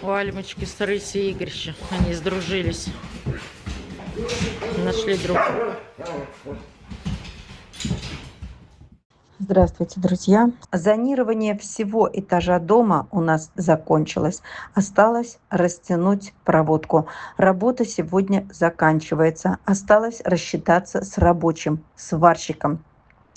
У Альмочки с Рысей игрища. Они сдружились. Нашли друг. Здравствуйте, друзья! Зонирование всего этажа дома у нас закончилось. Осталось растянуть проводку. Работа сегодня заканчивается. Осталось рассчитаться с рабочим, сварщиком.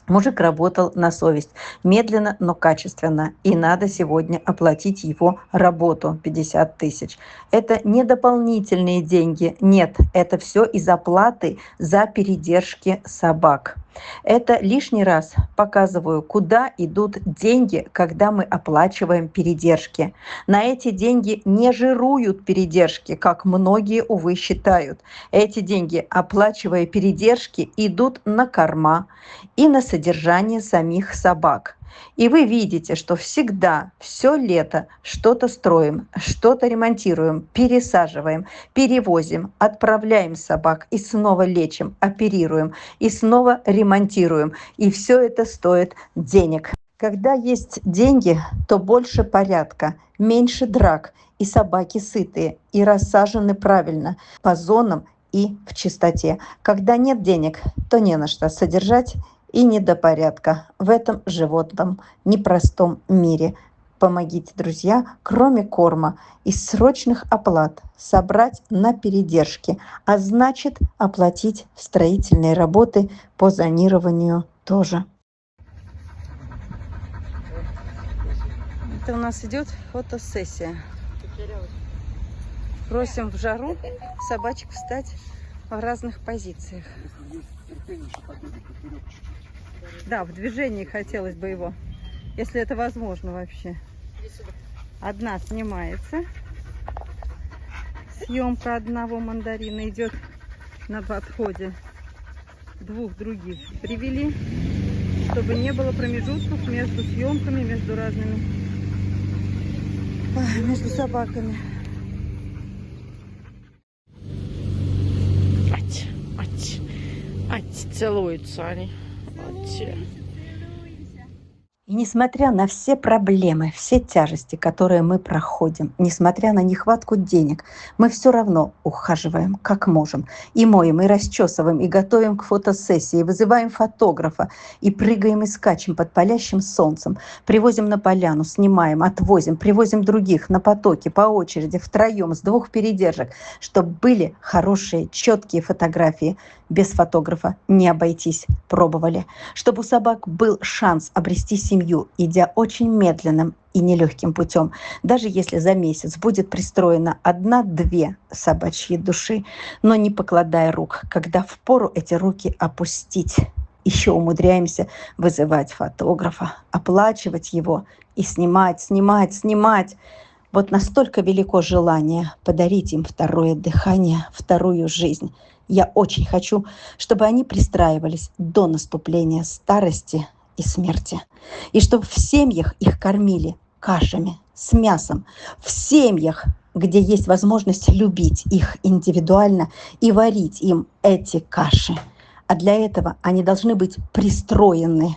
Мужик работал на совесть, медленно, но качественно, и надо сегодня оплатить его работу 50 тысяч. Это не дополнительные деньги, нет, это все из оплаты за передержки собак. Это лишний раз показываю, куда идут деньги, когда мы оплачиваем передержки. На эти деньги не жируют передержки, как многие, увы, считают. Эти деньги, оплачивая передержки, идут на корма и на содержание самих собак. И вы видите, что всегда, все лето что-то строим, что-то ремонтируем, пересаживаем, перевозим, отправляем собак и снова лечим, оперируем и снова ремонтируем. И все это стоит денег. Когда есть деньги, то больше порядка, меньше драк, и собаки сытые, и рассажены правильно, по зонам и в чистоте. Когда нет денег, то не на что содержать и не до порядка в этом животном непростом мире. Помогите, друзья, кроме корма и срочных оплат собрать на передержки, а значит оплатить строительные работы по зонированию тоже. Это у нас идет фотосессия. Просим в жару собачек встать в разных позициях. Да, в движении хотелось бы его, если это возможно вообще. Одна снимается. Съемка одного мандарина идет на подходе. Двух других привели, чтобы не было промежутков между съемками, между разными, между собаками. Целуются они. И несмотря на все проблемы, все тяжести, которые мы проходим, несмотря на нехватку денег, мы все равно ухаживаем как можем. И моем, и расчесываем, и готовим к фотосессии, и вызываем фотографа, и прыгаем и скачем под палящим солнцем. Привозим на поляну, снимаем, отвозим, привозим других на потоке, по очереди, втроем, с двух передержек, чтобы были хорошие, четкие фотографии. Без фотографа не обойтись, пробовали. Чтобы у собак был шанс обрести семью, идя очень медленным и нелегким путем. Даже если за месяц будет пристроена 1-2 собачьи души, но не покладая рук, когда впору эти руки опустить. Еще умудряемся вызывать фотографа, оплачивать его и снимать. Вот настолько велико желание подарить им второе дыхание, вторую жизнь. Я очень хочу, чтобы они пристраивались до наступления старости и смерти. И чтобы в семьях их кормили кашами с мясом. В семьях, где есть возможность любить их индивидуально и варить им эти каши. А для этого они должны быть пристроены.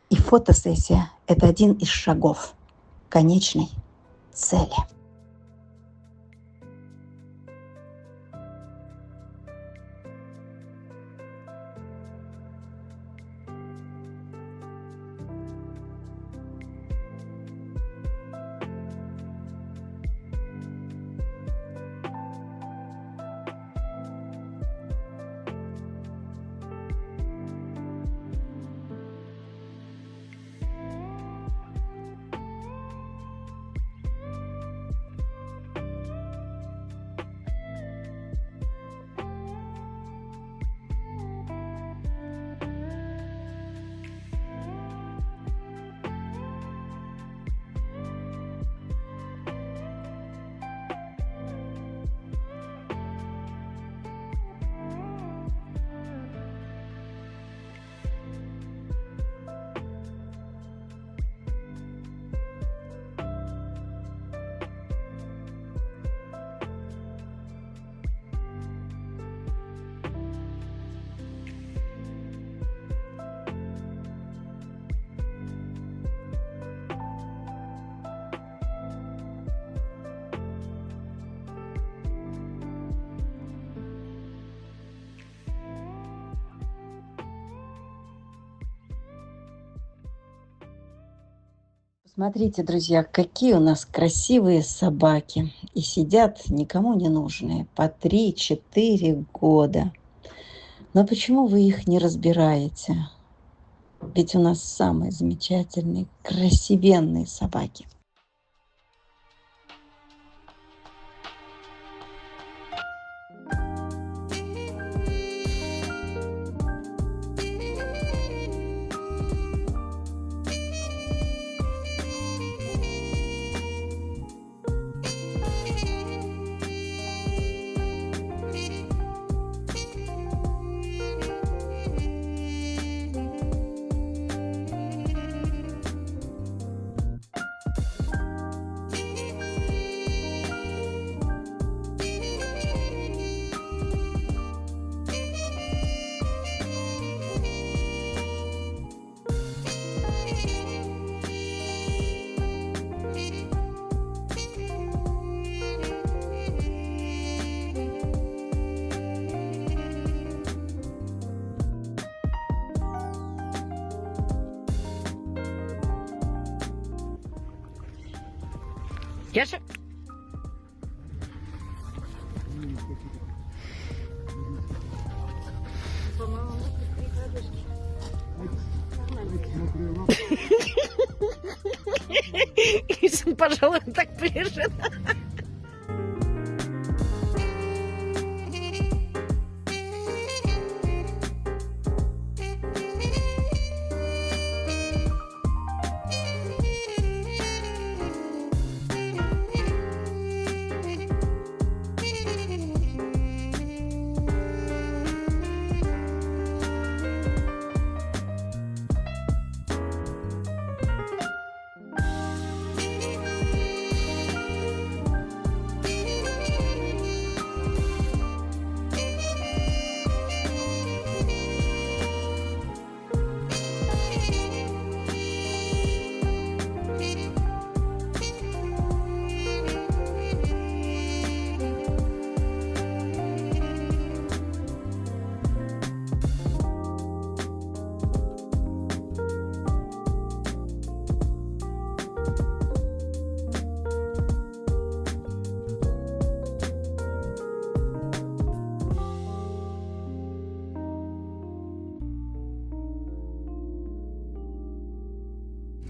И фотосессия – это один из шагов конечной цели. Смотрите, друзья, какие у нас красивые собаки. И сидят никому не нужные, по 3-4 года. Но почему вы их не разбираете? Ведь у нас самые замечательные, красивенные собаки. Яша? Пожалуй, он так полежит.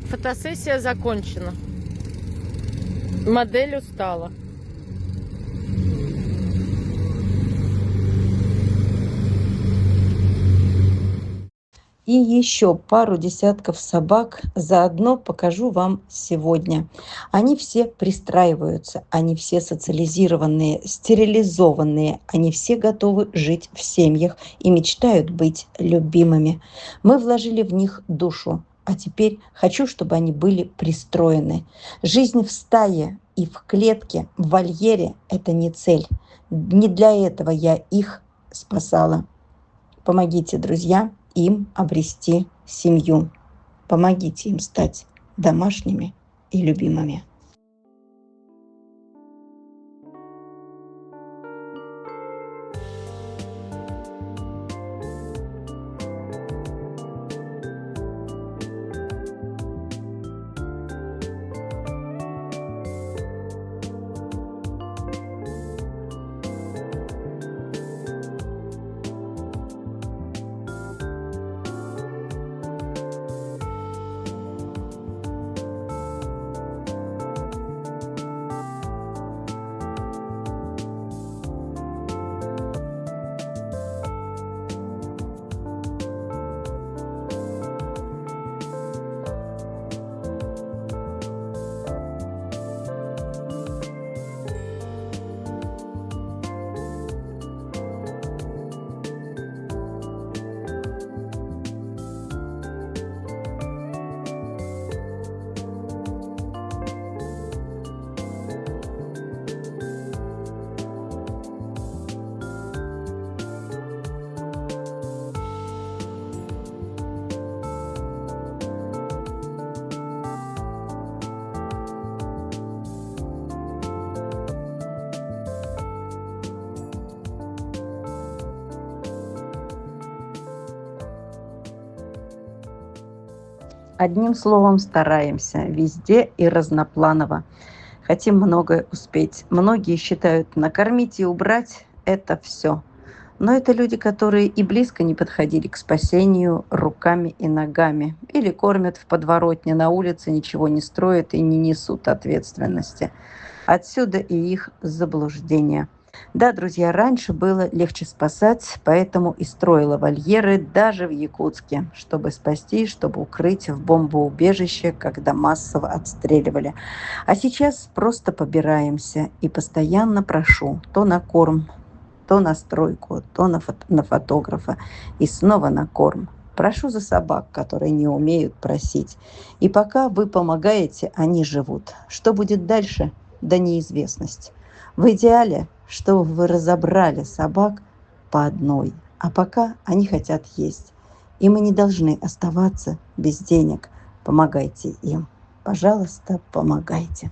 Фотосессия закончена. Модель устала. И еще пару десятков собак заодно покажу вам сегодня. Они все пристраиваются, они все социализированные, стерилизованные, они все готовы жить в семьях и мечтают быть любимыми. Мы вложили в них душу, а теперь хочу, чтобы они были пристроены. Жизнь в стае и в клетке, в вольере – это не цель. Не для этого я их спасала. Помогите, друзья, им обрести семью. Помогите им стать домашними и любимыми. Одним словом, стараемся везде и разнопланово. Хотим многое успеть. Многие считают, накормить и убрать – это все. Но это люди, которые и близко не подходили к спасению руками и ногами. Или кормят в подворотне на улице, ничего не строят и не несут ответственности. Отсюда и их заблуждение. Да, друзья, раньше было легче спасать, поэтому и строила вольеры даже в Якутске, чтобы спасти, чтобы укрыть в бомбоубежище, когда массово отстреливали. А сейчас просто побираемся и постоянно прошу то на корм, то на стройку, то на фотографа и снова на корм. Прошу за собак, которые не умеют просить. И пока вы помогаете, они живут. Что будет дальше? Да неизвестность. В идеале, чтобы вы разобрали собак по одной, а пока они хотят есть. И мы не должны оставаться без денег. Помогайте им. Пожалуйста, помогайте.